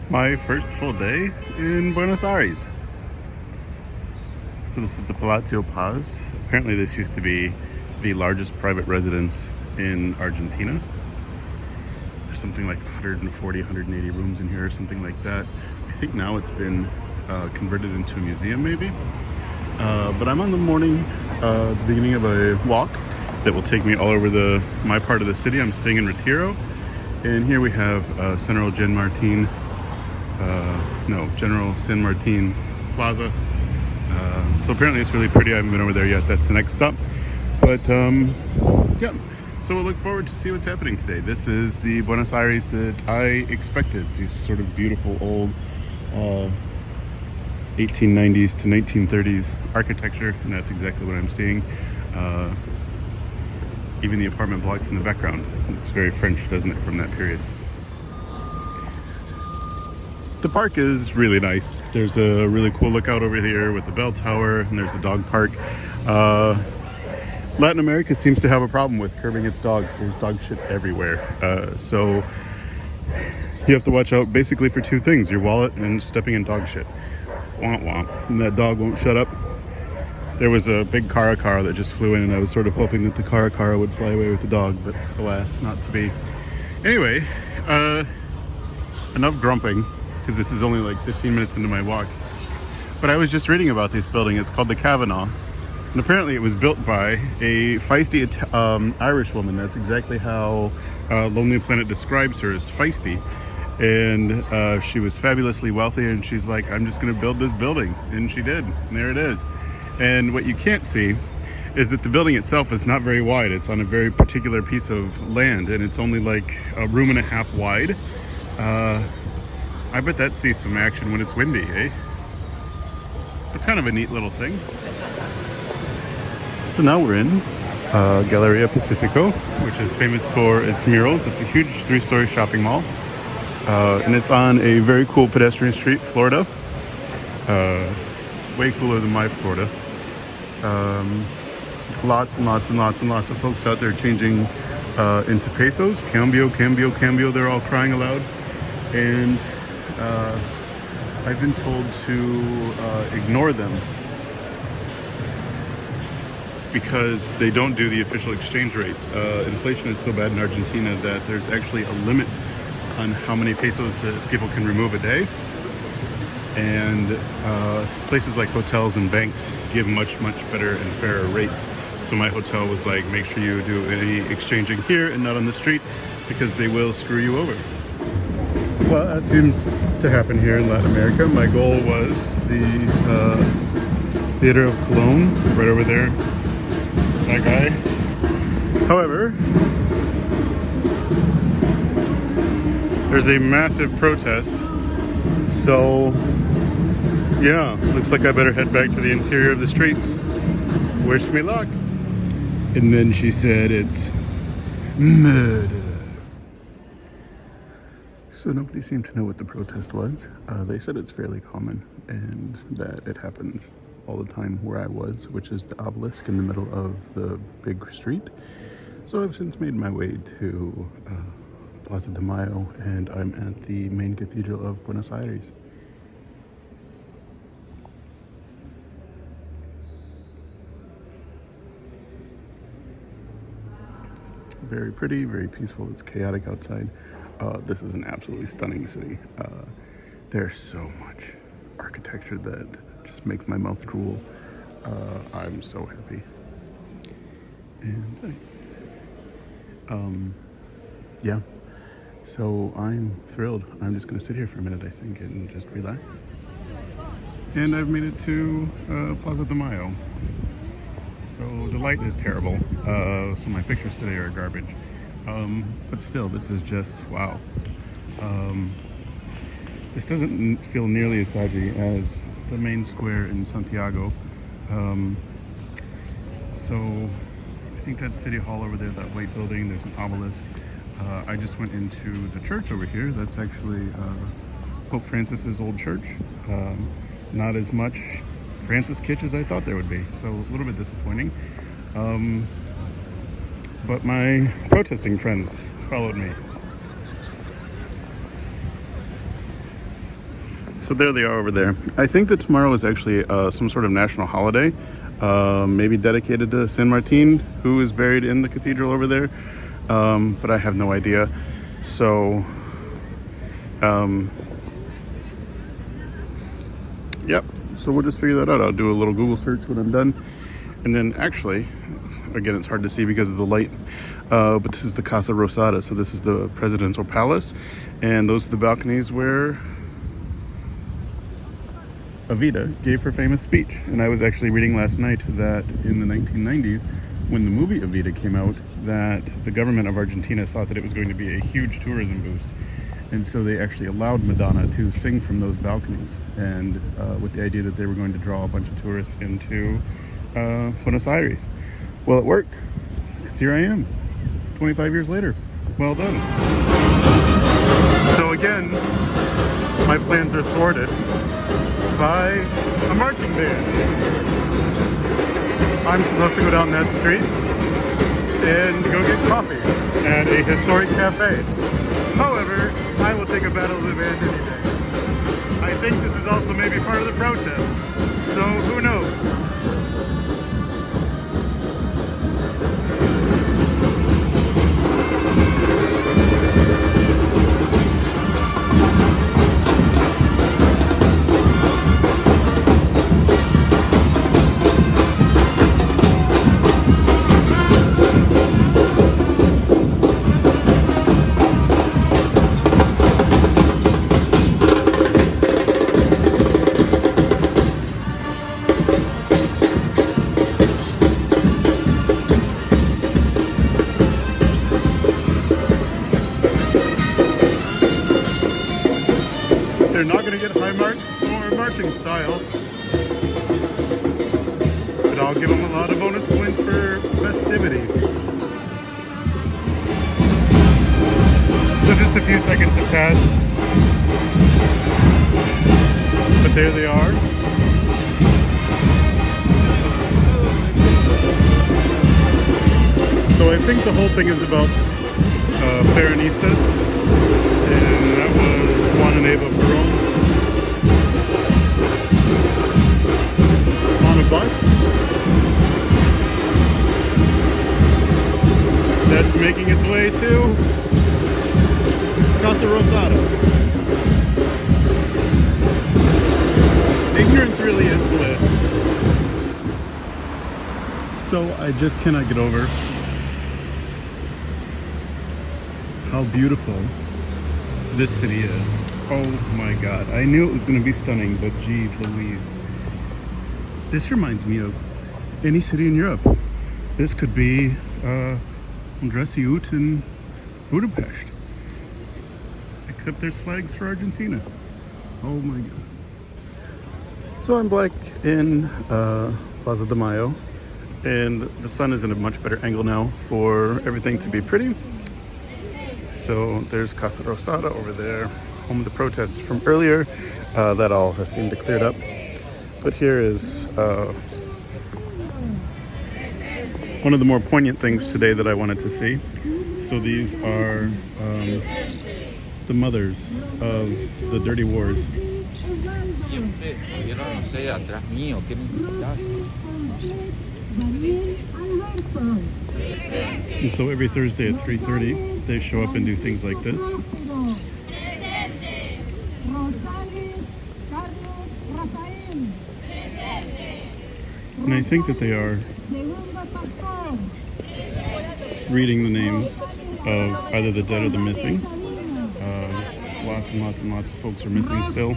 My first full day in Buenos Aires. So this is the Palacio Paz. Apparently this used to be the largest private residence in Argentina. There's something like 140, 180 rooms in here or something like that. I think now it's been converted into a museum maybe. But I'm on the beginning of a walk that will take me all over my part of the city. I'm staying in Retiro. And here we have General San Martin Plaza. So apparently it's really pretty. I haven't been over there yet. That's the next stop. But yeah, so we'll look forward to see what's happening today. This is the Buenos Aires that I expected. These sort of beautiful old 1890s to 1930s architecture, and that's exactly what I'm seeing. Even the apartment blocks in the background. It's very French, doesn't it, from that period? The park is really nice. There's a really cool lookout over here with the bell tower, and there's a dog park. Latin America seems to have a problem with curbing its dogs. There's dog shit everywhere. So you have to watch out basically for two things: your wallet and stepping in dog shit. Womp womp. And that dog won't shut up. There was a big caracara that just flew in, and I was sort of hoping that the caracara would fly away with the dog, but alas, not to be. Anyway, enough grumping, because this is only like 15 minutes into my walk. But I was just reading about this building. It's called the Kavanaugh, and apparently it was built by a feisty Irish woman. That's exactly how Lonely Planet describes her, as feisty. And she was fabulously wealthy, and she's like, I'm just going to build this building. And she did, and there it is. And what you can't see is that the building itself is not very wide. It's on a very particular piece of land, and it's only like a room and a half wide. I bet that sees some action when it's windy, eh? But kind of a neat little thing. So now we're in Galleria Pacifico, which is famous for its murals. It's a huge 3-story shopping mall. And it's on a very cool pedestrian street, Florida. Way cooler than my Florida. Lots and lots and lots and lots of folks out there changing into pesos. Cambio, cambio, cambio. They're all crying aloud. And I've been told to ignore them because they don't do the official exchange rate. Inflation is so bad in Argentina that there's actually a limit on how many pesos that people can remove a day. And places like hotels and banks give much, much better and fairer rates. So my hotel was like, make sure you do any exchanging here and not on the street, because they will screw you over. Well, that seems to happen here in Latin America. My goal was the Theater of Cologne, right over there. That guy. However, there's a massive protest. So yeah, looks like I better head back to the interior of the streets. Wish me luck. And then she said it's murder. So nobody seemed to know what the protest was. They said it's fairly common and that it happens all the time where I was, which is the obelisk in the middle of the big street. So I've since made my way to Plaza de Mayo, and I'm at the main cathedral of Buenos Aires. Very pretty, very peaceful. It's chaotic outside. This is an absolutely stunning city. There's so much architecture that just makes my mouth drool. I'm so happy. And yeah, so I'm thrilled. I'm just gonna sit here for a minute, I think, and just relax. And I've made it to Plaza de Mayo. So the light is terrible, so my pictures today are garbage. But still, this is just wow. This doesn't feel nearly as dodgy as the main square in Santiago. So I think that's City Hall over there, that white building. There's an obelisk. I just went into the church over here. That's actually Pope Francis's old church. Not as much Francis kitsch as I thought there would be, so a little bit disappointing. But my protesting friends followed me. So there they are over there. I think that tomorrow is actually some sort of national holiday, maybe dedicated to San Martin, who is buried in the cathedral over there. But I have no idea. So, yep. So we'll just figure that out. I'll do a little Google search when I'm done. And then actually, again, it's hard to see because of the light, but this is the Casa Rosada. So this is the presidential palace. And those are the balconies where Evita gave her famous speech. And I was actually reading last night that in the 1990s, when the movie Evita came out, that the government of Argentina thought that it was going to be a huge tourism boost. And so they actually allowed Madonna to sing from those balconies, and with the idea that they were going to draw a bunch of tourists into Buenos Aires. Well, it worked, because here I am, 25 years later. Well done. So again, my plans are thwarted by a marching band. I'm supposed to go down that street and go get coffee at a historic cafe. However, I will take a battle of the band any day. I think this is also maybe part of the protest, so who knows? They're not going to get high marks or marching style, but I'll give them a lot of bonus points for festivity. So just a few seconds have passed, but there they are. So I think the whole thing is about Peronistas, and that was Juan and Eva Perón on a bus that's making its way to Casa Rosada. Ignorance really is bliss. So I just cannot get over how beautiful this city is. Oh my god. I knew it was going to be stunning, but geez Louise. This reminds me of any city in Europe. This could be Andresiut in Budapest. Except there's flags for Argentina. Oh my god. So I'm back in Plaza de Mayo, and the sun is in a much better angle now for everything to be pretty. So there's Casa Rosada over there, home of the protests from earlier. That all has seemed to cleared up. But here is one of the more poignant things today that I wanted to see. So these are the mothers of the dirty wars. And so every Thursday at 3:30, they show up and do things like this. And I think that they are reading the names of either the dead or the missing. Lots and lots and lots of folks are missing still.